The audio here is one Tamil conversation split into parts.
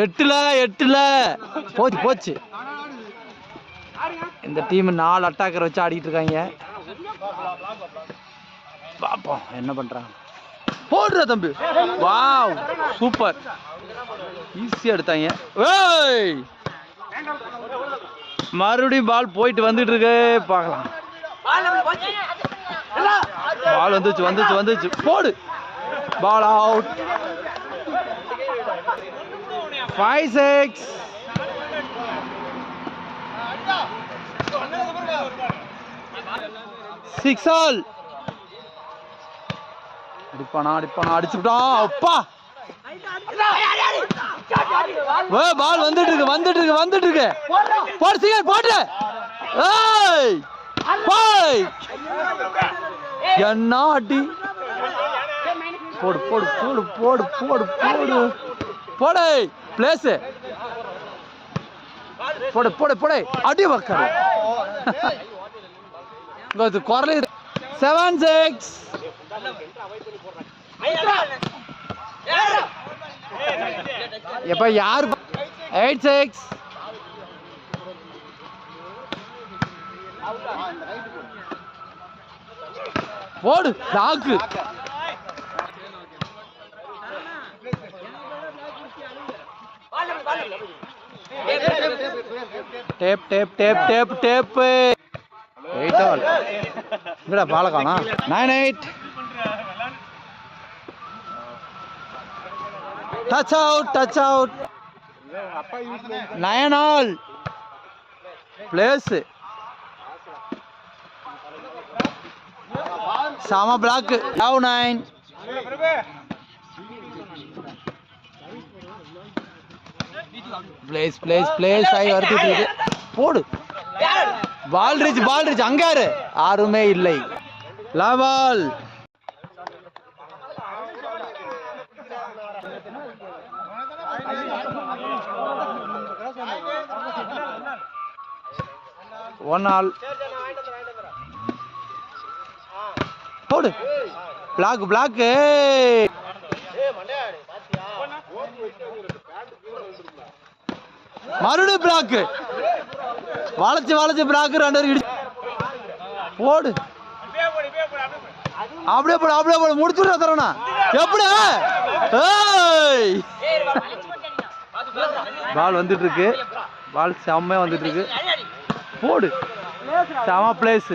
8ல போச்சு. இந்த டீம் 4 அட்டாக்கர் வச்சு ஆடிட்டு இருக்காங்க. பாப்போம் என்ன பண்றாங்க. போடுற தம்பி. Wow super. ஈஸியா எடுத்தாங்க. ஏய் மறுபடியும் பால் போயிட்டு வந்துட்டு இருக்கு. பார்க்கலாம். பால் வந்துச்சு. போடு. Ball out. 5-6. Six all. அடிப்பானா அடிச்சுட்டான். அப்பா பால் வந்துட்டு இருக்கு. போட்டு. என்ன அடி. போடு பிளேஸ். போடு அடி வக்காரு. குரலி. 7-6. எப்ப யாரு. 8-6. போடு லாக்கு. டேப். 8 ஆல். இங்கடா பால காணா. 9-8. Touch out. 9 ஆல். பிளேஸ். சாமா பிளாக். 9. பிளேஸ் ஆகி வருது. போடு. Ball reach. அங்காரு யாருமே இல்லை. லவால். One all. போடு. பிளாக். மறுபடியும் பிளாக். வளைச்சு பிளாக். 2 போடு. அப்படியே போடு. முடிச்சுடுற தரணா. எப்படி. பால் வந்துட்டு இருக்கு. பால் செம்மையா வந்துட்டு இருக்கு. போடு. செம பிளேஸ்.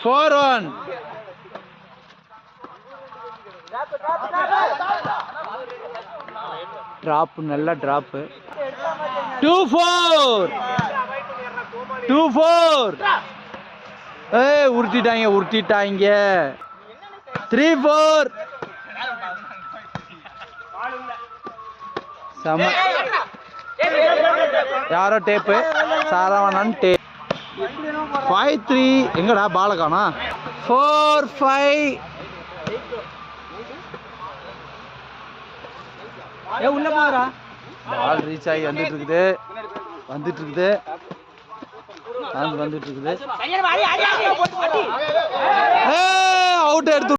4-1. டிராப். நல்ல டிராப். 2-4. உருட்டிட்டாங்க. 3-4. செம. யாரோ டேப்பு. சாரவணன் டேப். 5-3. எங்கடா பால காணா. 4-5. உள்ள போறா. பால் ரீச் ஆகி வந்துட்டு இருக்குது. அவுட் எடுத்து